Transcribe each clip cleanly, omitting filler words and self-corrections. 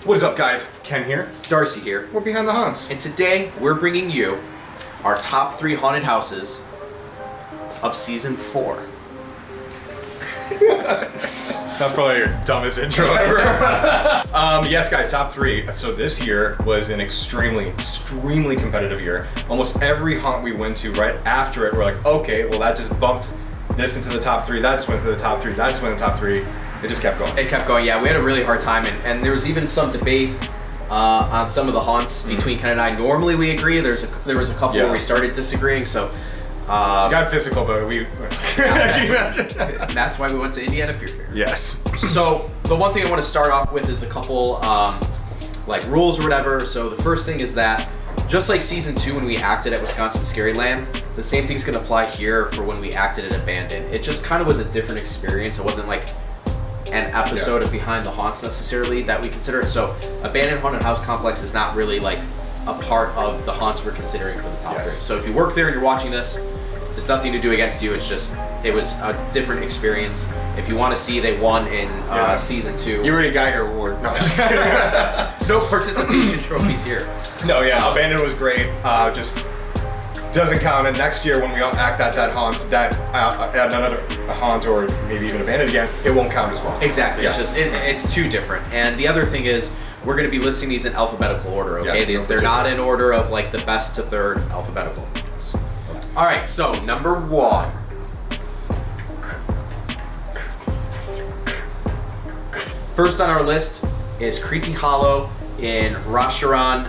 What is up, guys? Ken here. Darcy here. We're behind the haunts. And today we're bringing you our top 3 haunted houses of season 4. That's probably your dumbest intro ever. Yes, guys, top 3. So this year was an extremely competitive year. Almost every haunt we went to right after it, we're like, okay, well that just bumped this into the top 3, that just went to the top 3, that just went to the top 3. It just kept going. It kept going, yeah. We had a really hard time, and there was even some debate on some of the haunts between Ken and I. Normally we agree. There was a couple where we started disagreeing, so... got physical, but we... Can you imagine? That's why we went to Indiana Fear Fair. Yes. So, the one thing I want to start off with is a couple, like, rules or whatever. So, the first thing is that, just like Season 2 when we acted at Wisconsin Scaryland, the same thing's going to apply here for when we acted at Abandoned. It just kind of was a different experience. It wasn't, like, an episode of Behind the Haunts necessarily that we consider it. So, Abandoned Haunted House Complex is not really, like, a part of the haunts we're considering for the top 3. So, if you work there and you're watching this, it's nothing to do against you. It's just, it was a different experience. If you want to see, they won in season 2. You already got your award. No, just kidding. No participation trophies here. No, yeah, Abandoned was great. Just doesn't count. And next year when we act at that haunt, at another haunt or maybe even Abandoned again, it won't count as well. Exactly. Yeah. It's just it's too different. And the other thing is, we're going to be listing these in alphabetical order. Okay, they're not in order of like the best to third alphabetical. All right, so number 1. First on our list is Creepy Hollow in Rocheron,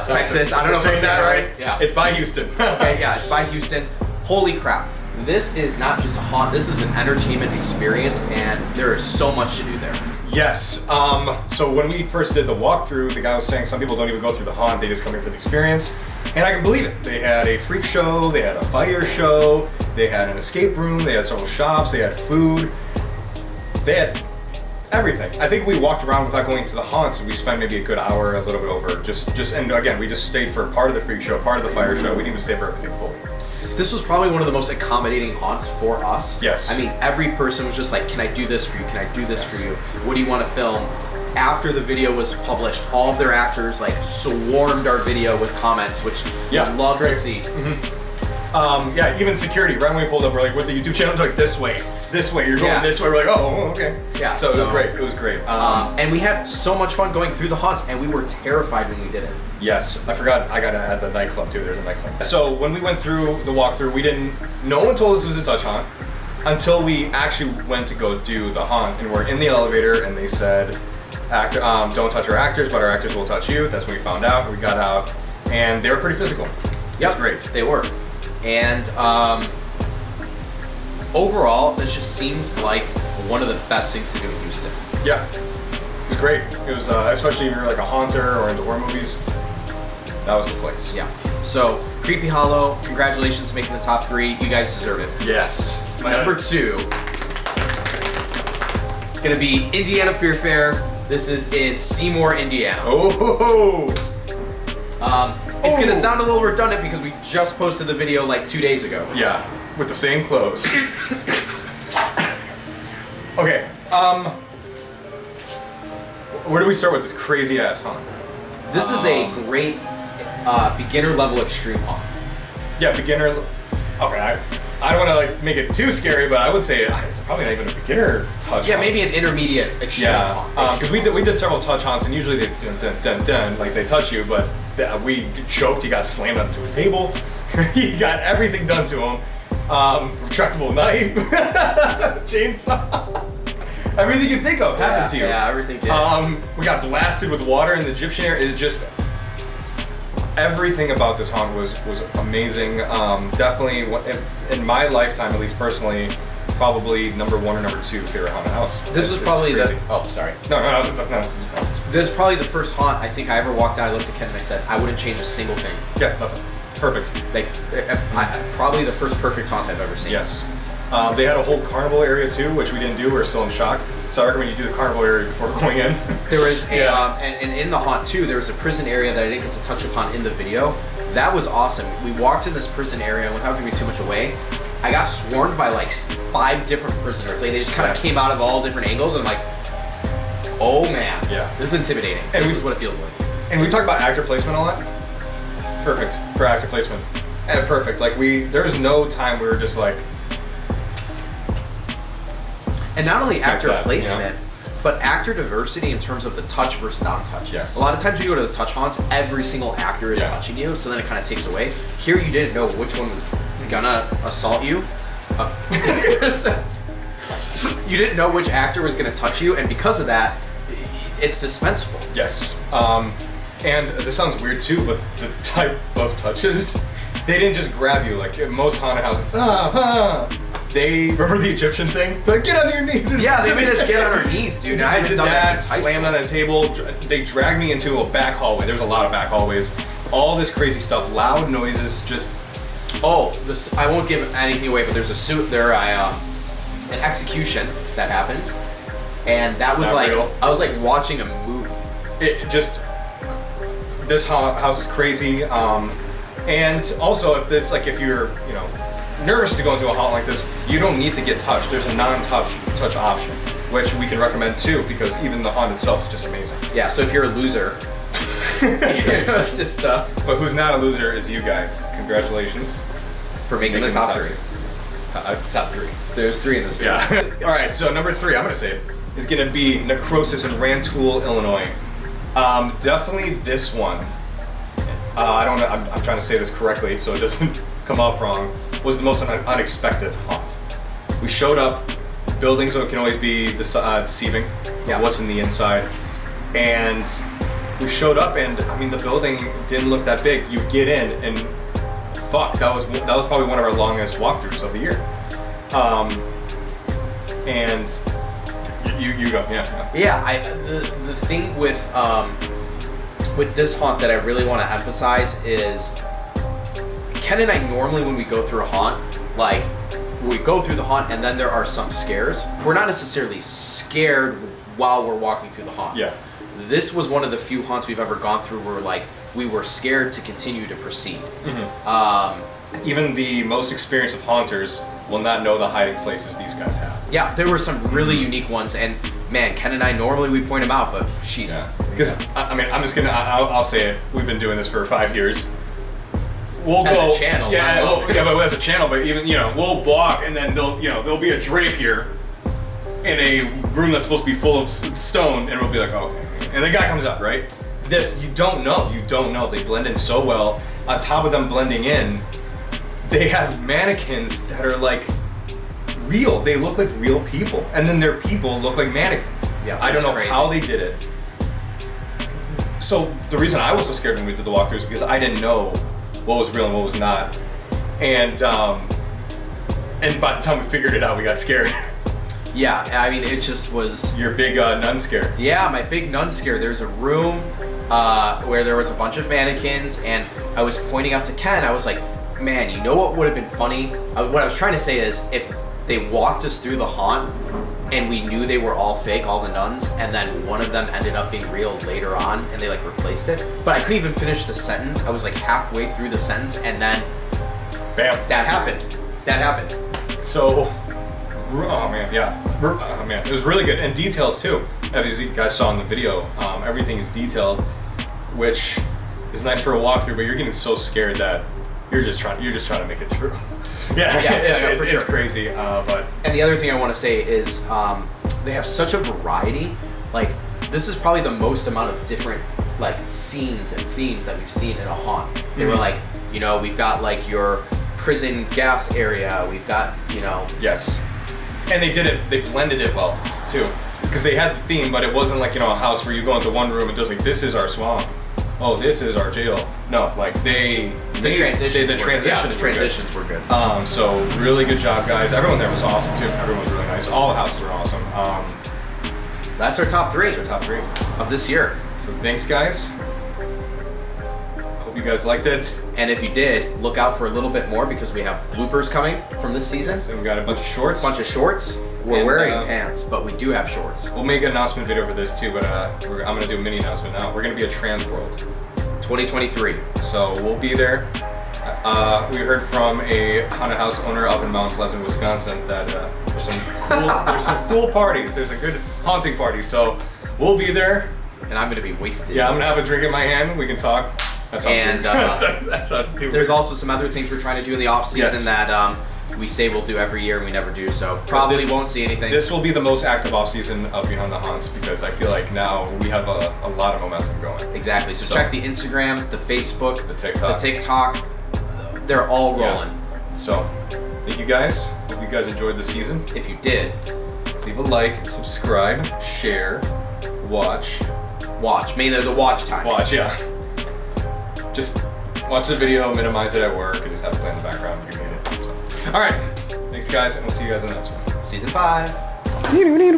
Texas. I don't know if I'm saying that right. Yeah, it's by Houston. Okay, yeah, it's by Houston. Holy crap! This is not just a haunt. This is an entertainment experience, and there is so much to do there. Yes. So when we first did the walkthrough, the guy was saying some people don't even go through the haunt; they just come here for the experience. And I can believe it. They had a freak show, they had a fire show, they had an escape room, they had several shops, they had food, they had everything. I think we walked around without going to the haunts, and we spent maybe a good hour, a little bit over. And again, we just stayed for part of the freak show, part of the fire show. We didn't even stay for everything fully. This was probably one of the most accommodating haunts for us. Yes. I mean, every person was just like, can I do this for you? Can I do this for you? What do you want to film? After the video was published, all of their actors like swarmed our video with comments, which I love to see. Mm-hmm. Even security, right when we pulled up, we're like, with the YouTube channel, it's like, this way, you're going this way. We're like, oh, okay. Yeah. So it was great. And we had so much fun going through the haunts, and we were terrified when we did it. Yes, I forgot, I gotta add the nightclub too, there's a nightclub. So when we went through the walkthrough, no one told us it was a touch haunt until we actually went to go do the haunt, and we're in the elevator, and they said, don't touch our actors, but our actors will touch you. That's when we found out. We got out, and they were pretty physical. It was great. They were. And overall, this just seems like one of the best things to do in Houston. Yeah, it was great. It was, especially if you're like a haunter or into horror movies, that was the place. Yeah. So, Creepy Hollow, congratulations on making the top 3. You guys deserve it. Yes. Number 2, it's going to be Indiana Fear Fair. This is in Seymour, Indiana. It's going to sound a little redundant because we just posted the video like 2 days ago. Yeah, with the same clothes. Okay, where do we start with this crazy ass haunt? This is a great beginner level extreme haunt. Yeah, beginner. Okay, I don't want to like make it too scary, but I would say it's probably not even a beginner touch. Yeah, haunt. Maybe an intermediate extreme haunt. Because we did several touch haunts, and usually they dun, like they touch you, but we choked. He got slammed onto a table. He got everything done to him. Retractable knife, chainsaw. Everything you think of happened to you. Yeah, everything did. We got blasted with water in the Egyptian area. It just everything about this haunt was amazing. Definitely in my lifetime, at least personally, probably number 1 or number 2 favorite haunted house. This was probably the. Oh, sorry. No. This is probably the first haunt I think I ever walked out. I looked at Ken and I said, I wouldn't change a single thing. Yeah, nothing. Perfect. Like, probably the first perfect haunt I've ever seen. Yes. They had a whole carnival area too, which we didn't do. We're still in shock. So I recommend you do the carnival area before going in. There was a, and in the haunt too, there was a prison area that I didn't get to touch upon in the video. That was awesome. We walked in this prison area, and without giving too much away, I got swarmed by like 5 different prisoners. Like they just kind of came out of all different angles, and I'm like, Oh man. Yeah. This is intimidating. And This is what it feels like. And we talk about actor placement a lot. Perfect for actor placement. And perfect. Like there was no time we were just like. And not only actor that, placement, but actor diversity in terms of the touch versus non-touch. Yes. A lot of times when you go to the touch haunts, every single actor is touching you, so then it kind of takes away. Here you didn't know which one was gonna assault you. You didn't know which actor was gonna touch you, and because of that, it's suspenseful. Yes. And this sounds weird too, but the type of touches, they didn't just grab you like in most haunted houses. They remember the Egyptian thing? Like, get on your knees. Yeah, they made us get on our knees, dude. I They did haven't done that. that since high Slammed school. on the table. They dragged me into a back hallway. There's a lot of back hallways. All this crazy stuff, loud noises, just. Oh, this, I won't give anything away, but there's an execution that happens, and that It's was not like real. I was like watching a movie. It just. This house is crazy. And also, if you're, nervous to go into a haunt like this, you don't need to get touched. There's a non-touch option, which we can recommend too, because even the haunt itself is just amazing. Yeah, so if you're a loser, it's just But who's not a loser is you guys. Congratulations. for making the top three. Top three. There's three in this video. Yeah. All right. So number 3, I'm gonna say it, is gonna be Necrosis in Rantoul, Illinois. Definitely this one. I don't know. I'm trying to say this correctly so it doesn't come off wrong. Was the most unexpected haunt. We showed up. Buildings can always be deceiving. Yeah. What's in the inside, and we showed up, and I mean the building didn't look that big. You get in, and fuck, that was probably one of our longest walkthroughs of the year. And you go, yeah. Yeah, the thing with this haunt that I really want to emphasize is Ken and I normally, when we go through a haunt, like we go through the haunt and then there are some scares. We're not necessarily scared while we're walking through the haunt. Yeah. This was one of the few haunts we've ever gone through where like we were scared to continue to proceed. Even the most experienced of haunters will not know the hiding places these guys have. Yeah, there were some really unique ones, and man, Ken and I normally we point them out, but she's Because I mean, I'm just gonna. I'll say it. We've been doing this for 5 years. We'll As go. a channel, Yeah, not but as a channel. But even we'll walk, and then there'll be a drape here in a room that's supposed to be full of stone, and we'll be like, oh, okay. And the guy comes up, right? This you don't know. They blend in so well. On top of them blending in, they have mannequins that are like real. They look like real people, and then their people look like mannequins. Yeah, I don't know crazy. how they did it. So the reason I was so scared when we did the walkthrough is because I didn't know what was real and what was not, and by the time we figured it out, we got scared. Yeah, I mean, it just was. Your big nun scare. Yeah, my big nun scare. There's a room where there was a bunch of mannequins, and I was pointing out to Ken. I was like, man, you know what would have been funny? What I was trying to say is if they walked us through the haunt and we knew they were all fake, all the nuns, and then one of them ended up being real later on and they like replaced it. But I couldn't even finish the sentence. I was like halfway through the sentence and then Bam. that happened. So, oh man, yeah. Oh man, it was really good. And details too. As you guys saw in the video, everything is detailed, which is nice for a walkthrough, but you're getting so scared that you're just trying to make it through. Yeah, for sure. It's crazy, but And the other thing I want to say is they have such a variety. Like, this is probably the most amount of different like scenes and themes that we've seen in a haunt. They were like, we've got like your prison gas area. We've got, yes. And they blended it well too, because they had the theme, but it wasn't like a house where you go into one room and just like, this is our swamp. Oh, this is our jail. No, like the transitions were good. So really good job, guys. Everyone there was awesome too. Everyone was really nice. All the houses were awesome. That's our top three That's our top 3 of this year. So thanks, guys. Hope you guys liked it. And if you did, look out for a little bit more because we have bloopers coming from this season. And we got a bunch of shorts. We're And, wearing pants, but we do have shorts. We'll make an announcement video for this too, but I'm gonna do a mini announcement now. We're gonna be at Trans World. 2023. So we'll be there. We heard from a haunted house owner up in Mount Pleasant, Wisconsin, that there's some cool parties. There's a good haunting party. So we'll be there. And I'm gonna be wasted. Yeah, I'm gonna have a drink in my hand. We can talk. That sounds And, weird. That sounds too There's weird. also some other things we're trying to do in the off season Yes. that we say we'll do every year and we never do. So probably This- won't see anything. This will be the most active off season of Beyond the Haunts because I feel like now we have a lot of momentum going. Exactly. So, So- check the Instagram, the Facebook, The TikTok. The TikTok. They're all Yeah. rolling. So, thank you guys. Hope you guys enjoyed the season. If you did, Leave a like, subscribe, share, watch. watch. Mainly the watch time. Watch, yeah. Just watch the video, minimize it at work, and just have it play in the background. You're gonna get it. So. All right. Thanks, guys, and we'll see you guys in the next one. Season 5.